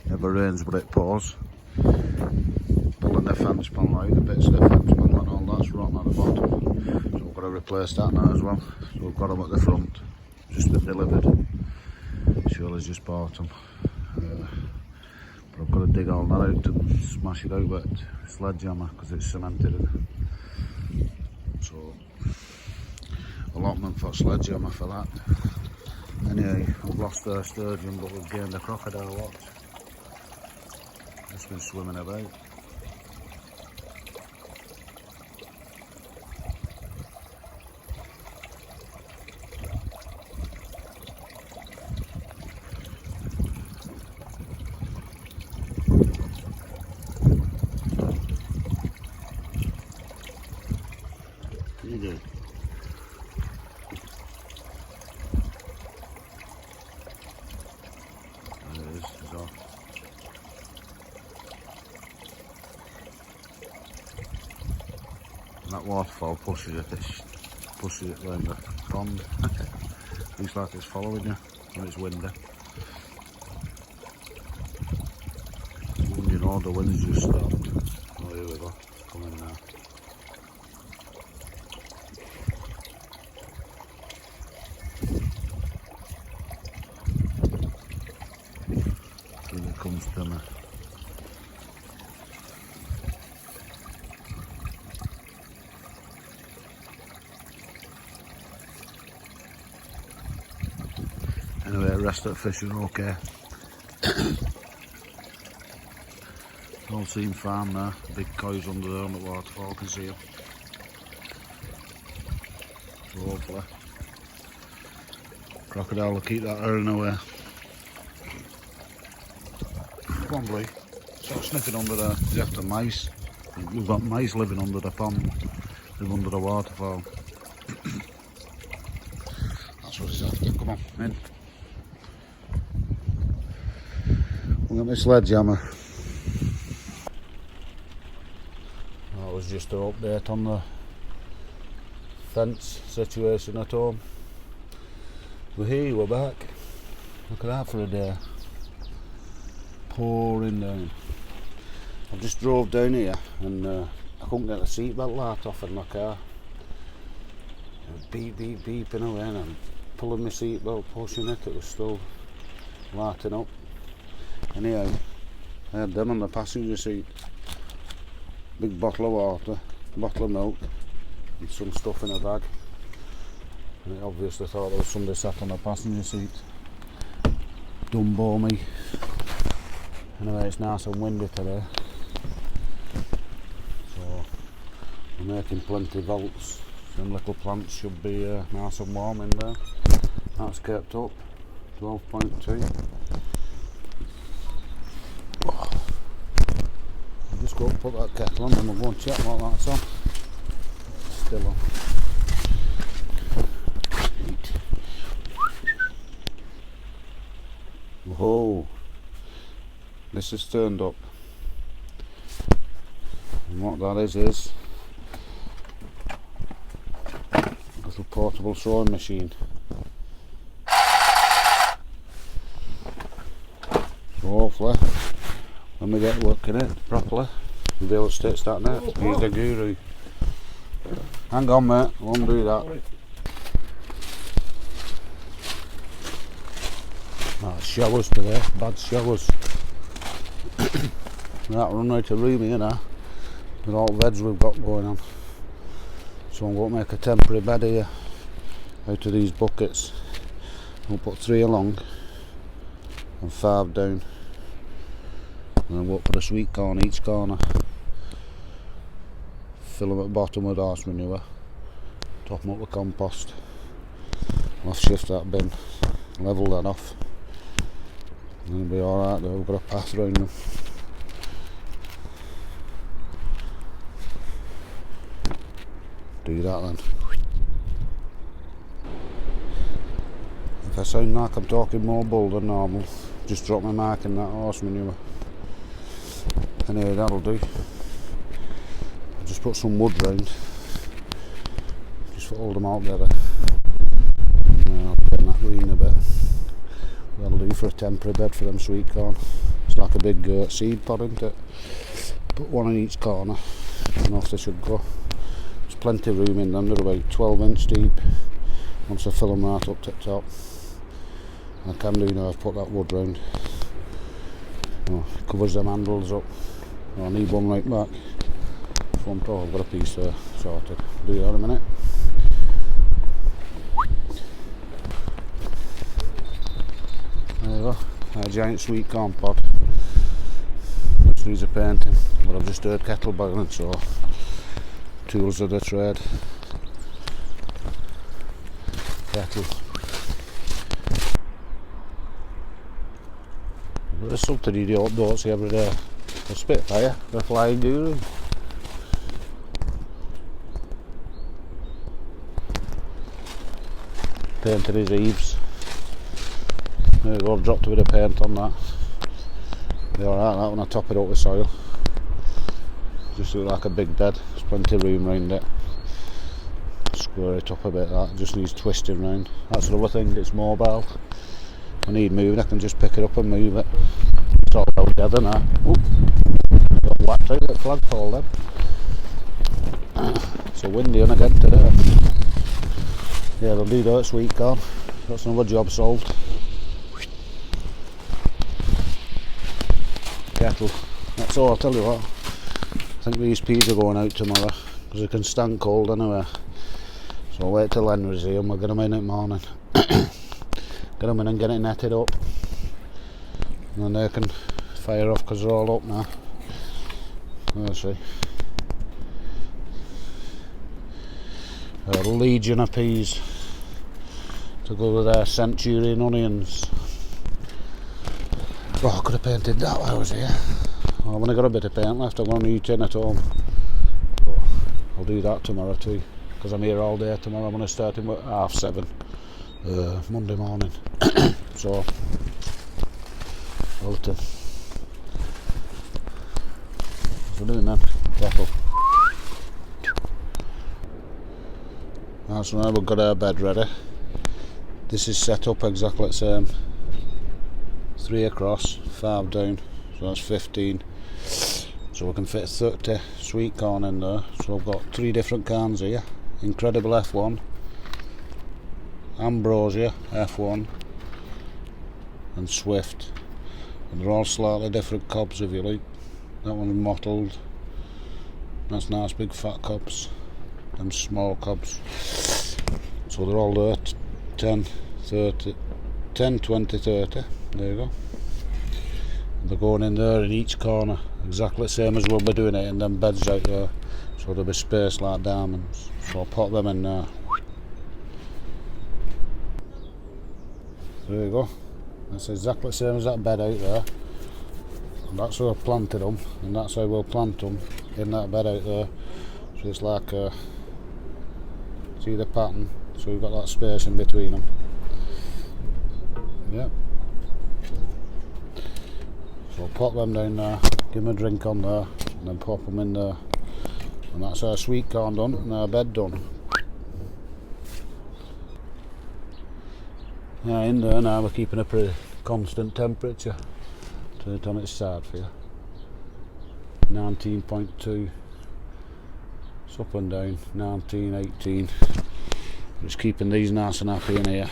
Never rains but it pours. Pulling the fence panel out, the bits of the fence panel and all that's rotten at the bottom. So we've got to replace that now as well. So we've got them at the front, just been delivered. Shirley's just bought them. But I've got to dig all that out and smash it out with sledgehammer because it's cemented in. So allotment for sledgehammer for that. Anyway, we've lost our sturgeon but we've gained a crocodile watch. Just been swimming about. You do. There it is, it's off. And that waterfall pushes it round the pond. Looks like it's following you when it's windy. You know the wind's just stopped. Oh, here we go, it's coming now. Here it comes to me. Anyway, rest of the fish are okay. All seems fine there. Big cows under there on the waterfall, can see them. So hopefully crocodile will keep that hurrying away. Come on, Blue. Stop sniffing under there. He's after mice. We've got mice living under the pond. Live under the waterfall. That's what he's after. Come on, in. We'll get my sledgehammer. That was just an update on the fence situation at home. We're here, we're back. Look at that for a day. Pouring down. I just drove down here and I couldn't get the seatbelt light off in my car. Beep, beep, beeping away and I'm pulling my seatbelt, pushing it, it was still lighting up. Anyhow, I had them on the passenger seat. Big bottle of water, bottle of milk and some stuff in a bag. And it obviously thought there was somebody sat on the passenger seat. Dumbo me. Anyway, it's nice and windy today. So we're making plenty of volts. Some little plants should be nice and warm in there. That's kept up. 12.2. I'll just go and put that kettle on and we'll go and check what that's on. Still on. Whoa, this is turned up. And what that is a little portable sewing machine. So hopefully when we get working it properly we'll be able to start that. He's the guru. Hang on mate, I won't do that. Oh, showers today, bad showers. That run out of room here now with all the beds we've got going on. So I'm going to make a temporary bed here out of these buckets. We'll put 3 along and 5 down. And then we'll put a sweet corn each corner. Fill them at the bottom with horse manure. Top them up with compost. I'll shift that bin, level that off. And it'll be alright though, we've got a path around them. Do that then. If I sound like I'm talking more bull than normal, just drop my mic in that horse manure. Anyway, that'll do. I'll just put some wood round, just to hold them all together. And then I'll bend that green a bit. That'll do for a temporary bed for them sweet corn. It's like a big seed pod, isn't it? Put one in each corner and off they should go. There's plenty of room in them, they're about 12-inch deep. Once I fill them right up to the top. I can do now, I've put that wood round. Oh, covers them handles up. Oh, I need one right back. Front door, I've got a piece there sorted. Do that in a minute. There you go, a giant sweet corn pod. Just needs a painting, but I've just heard kettle boiling, so tools of the trade. Kettle. There's something you don't see every day. A Spitfire, the flying guru. Painted his eaves. There we go, I've dropped a bit of paint on that. Be alright that when I top it up with soil. Just look like a big bed, there's plenty of room around it. Square it up a bit, that just needs twisting round. That's another thing, it's mobile. If I need moving I can just pick it up and move it. It's all held together now. Oop. Got whacked out that flagpole then. It's a windy one again today. Yeah, they'll do that sweet corn. That's another job solved. Kettle. That's all, I'll tell you what. I think these peas are going out tomorrow because they can stand cold anyway. So I'll wait till Henry's here and we'll get them in the morning. Get them in and get it netted up. And then they can fire off because they're all up now. Let's see. A legion of peas to go with their centurion onions. Oh, I could have painted that while I was here. Well, I've only got a bit of paint left, I'm going to need tin at home. But I'll do that tomorrow too, because I'm here all day tomorrow. I'm going to start in at 7:30 Monday morning. So I'll have to. What's I doing then? Careful. So now we've got our bed ready. This is set up exactly the same. 3 across, 5 down, so that's 15. So we can fit 30 sweet corn in there. So I've got 3 different cans here. Incredible F1, Ambrosia F1 and Swift. And they're all slightly different cobs if you like. That one's mottled. That's nice big fat cobs. Them small cobs. So they're all there, 10, 30, 10, 20, 30. There you go. They're going in there in each corner, exactly the same as we'll be doing it in them beds out there. So they'll be spaced like diamonds. So I'll pop them in there. There you go. That's exactly the same as that bed out there. And that's how I planted them, and that's how we'll plant them in that bed out there. So it's like see the pattern, so we've got that space in between them. Yep. So I'll pop them down there, give them a drink on there, and then pop them in there. And that's our sweet corn done and our bed done. Yeah, in there now we're keeping a pretty constant temperature. Turn it on its side for you. 19.2. It's up and down. 19, 18. Just keeping these nice and happy in here.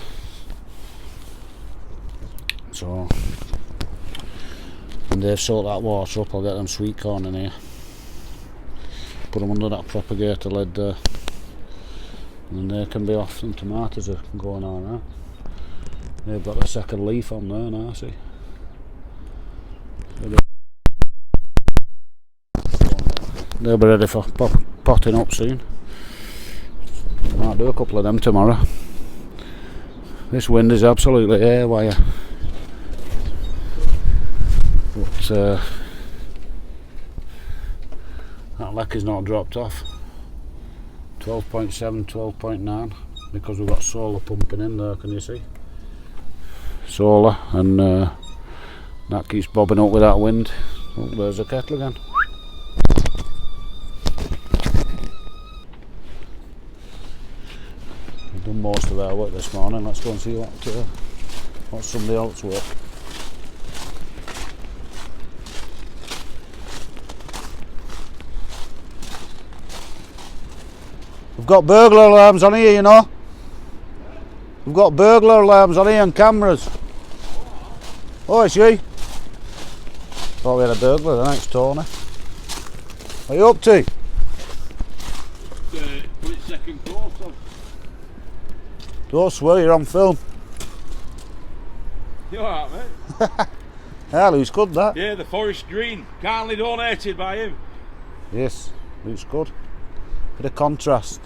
So when they've soaked that water up, I'll get them sweet corn in here. Put them under that propagator lid there. And they can be off. Some tomatoes are going on now. They've got the second leaf on there now, see. They'll be ready for potting up soon. Might do a couple of them tomorrow. This wind is absolutely haywire. But that lecky's not dropped off. 12.7, 12.9 because we've got solar pumping in there, can you see? Solar, and that keeps bobbing up with that wind. Oh, there's a kettle again. We've done most of our work this morning. Let's go and see what What's somebody else work? We've got burglar alarms on here, you know. We've got burglar alarms on here and cameras. Oh, it's you. Thought we had a burglar, then it's Tony. What are you up to? Put it second course on. Don't swear, you're on film. You alright, mate? Yeah, looks good, that. Yeah, the forest green. Kindly donated by him. Yes, looks good. Bit of contrast.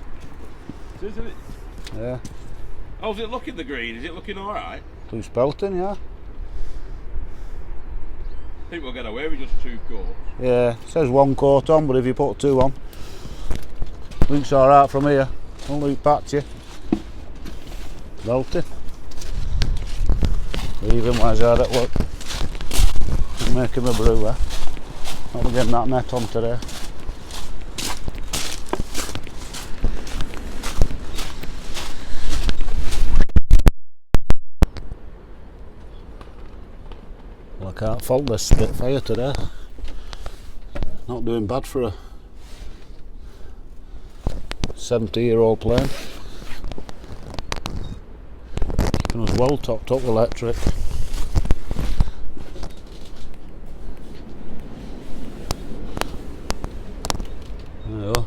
Isn't it? Yeah. How's it looking, the green? Is it looking alright? Looks belting, yeah. I think we'll get away with just 2 coats. Yeah, it says 1 coat on, but if you put 2 on, looks alright from here. Don't look patchy. Belting. Even when I was hard at work. Make him a brew, eh? Not getting that net on today. Well, I can't fault this Spitfire today. Not doing bad for a 70-year-old plane. Keeping us well topped up electric. There you go.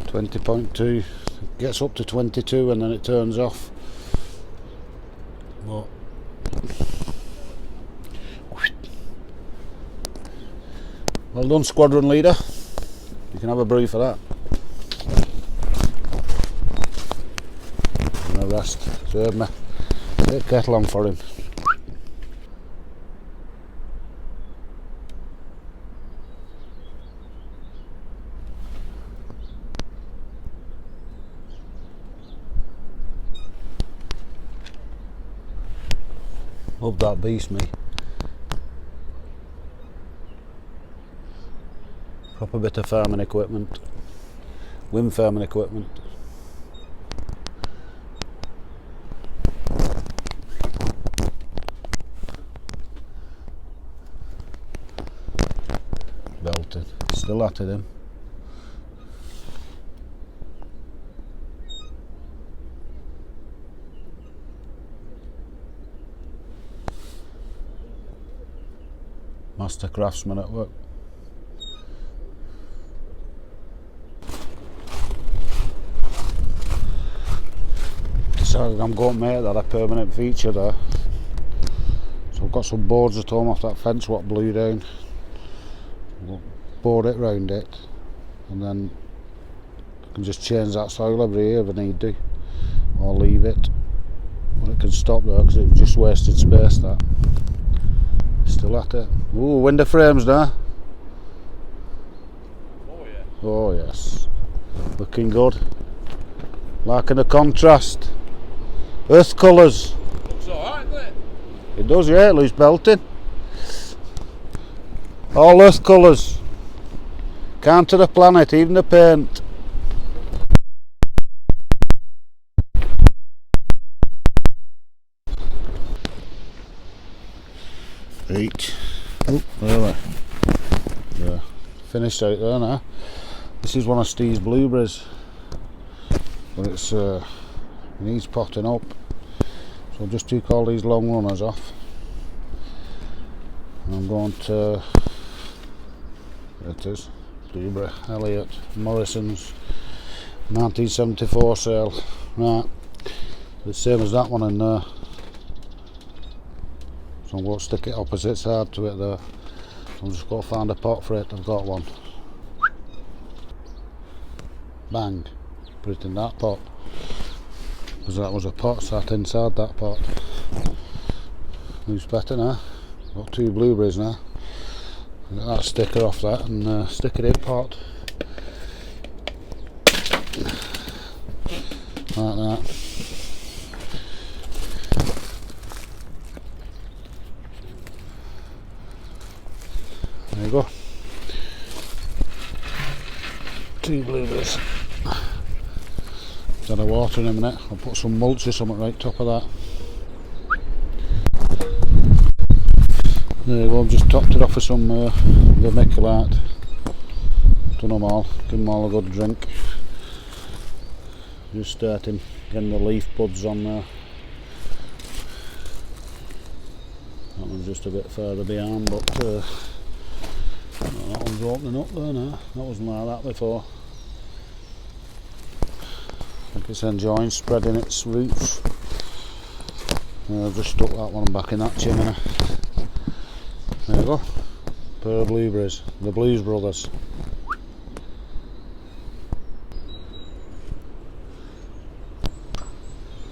20.2. Gets up to 22 and then it turns off. But well done, squadron leader. You can have a brew for that. And a rest. Serve me. Take kettle on for him. Love that beast, me. Proper bit of farming equipment. Wind farming equipment. Belted. Still at it, him. Master craftsman at work. Decided I'm going to make that a permanent feature there. So I've got some boards at home off that fence what blew down. We'll board it round it and then I can just change that soil every year if I need to, or leave it. But it can stop there because it's just wasted space that. Still at it. Ooh, window frames now. Oh yeah. Oh yes. Looking good. Liking the contrast. Earth colours. Looks alright, doesn't it? It does, yeah, it looks belting. All earth colours. Count to the planet, even the paint. Right. Oh, there. Yeah. Finished out there now. This is one of Steve's blueberries. But it's it needs potting up. So I've just took all these long runners off. And I'm going to, there it is, blueberry, Elliott, Morrison's 1974 sale. Right. The same as that one in there. So I'm going to stick it opposite side to it there. So I'm just going to find a pot for it. I've got one. Bang. Put it in that pot. Because that was a pot sat inside that pot. Looks better now. Got 2 blueberries now. Get that sticker off that and stick it in pot. Like that. There you go. 2 blueberries. Got a water in a minute. I'll put some mulch or something right top of that. There you go, I've just topped it off with some vermiculite. Done them all, give them all a good drink. Just starting getting the leaf buds on there. That one's just a bit further behind, but that one's opening up there now. That wasn't like that before. I think it's enjoying spreading its roots. I've just stuck that one back in that chimney. There you go. Pair of blueberries, the Blues Brothers.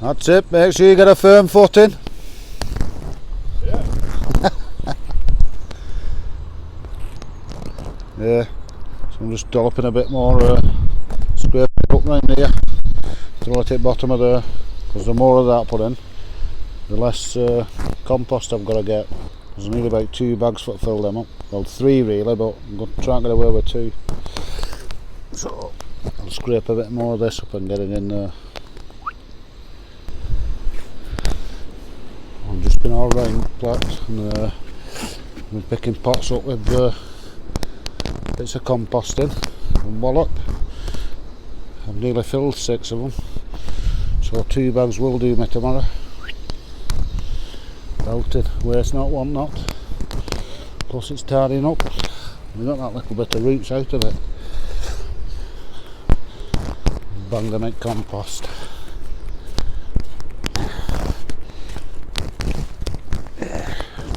That's it, make sure you get a firm footing. Yeah. Yeah, so I'm just dolloping a bit more scrape it up round here to let it bottom of there, because the more of that I put in, the less compost I've got to get. There's only about 2 bags to fill them up. Well, 3 really, but I'm going to try and get away with 2. So I'll scrape a bit more of this up and get it in there. I've just been all round the place and I've been picking pots up with bits of composting and wallop. I've nearly filled 6 of them, so 2 bags will do me tomorrow. Belted, waste not, want not. Plus it's tidying up. We got that little bit of roots out of it. Bang them in compost.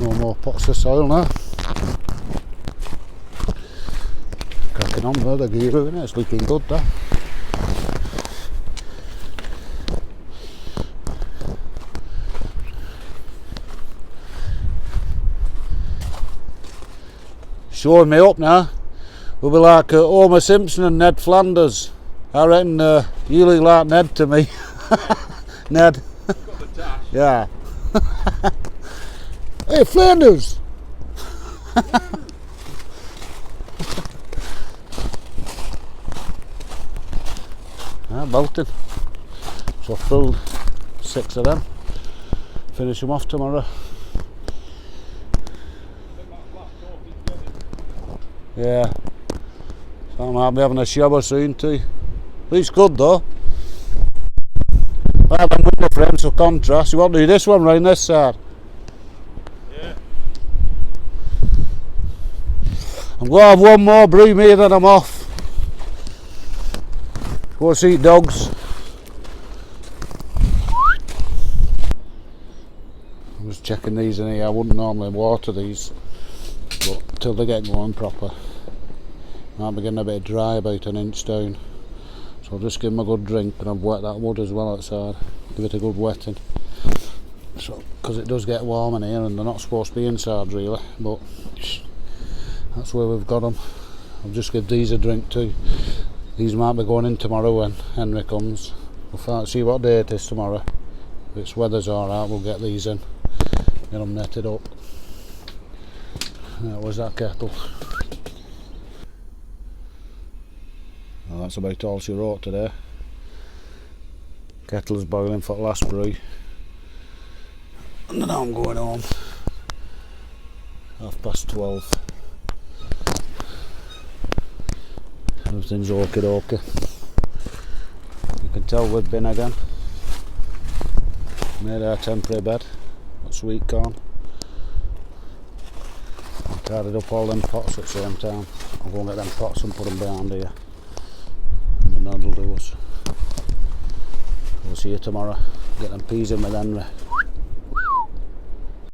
No more pots of soil now. Cracking on there, the gear, isn't it? It's looking good there. Showing me up now. We'll be like Homer Simpson and Ned Flanders. I reckon you look like Ned to me. Ned. Got the dash. Yeah. Hey Flanders! Bolted. So I filled 6 of them. Finish them off tomorrow. Yeah. So I might be having a shower soon too. Looks good though. I have them with my friends for contrast. You want to do this one round this side? Yeah. I'm going to have one more brew me then I'm off. Go see dogs. I'm just checking these in here. I wouldn't normally water these, but till they get going proper. Might be getting a bit dry, about an inch down. So I'll just give them a good drink, and I've wet that wood as well outside. Give it a good wetting. So, because it does get warm in here and they're not supposed to be inside really, but that's where we've got them. I'll just give these a drink too. These might be going in tomorrow when Henry comes. We'll see what day it is tomorrow. If it's weather's alright, we'll get these in. Get them netted up. That was that kettle. Well, that's about all she wrote today. Kettle's boiling for the last brew. And now I'm going home. 12:30. Everything's okie dokie. You can tell we've been again. Made our temporary bed. Got sweet corn. Tidied up all them pots at the same time. I'll go and get them pots and put them behind here. And then that'll do us. We'll see you tomorrow. Get them peas in with Henry.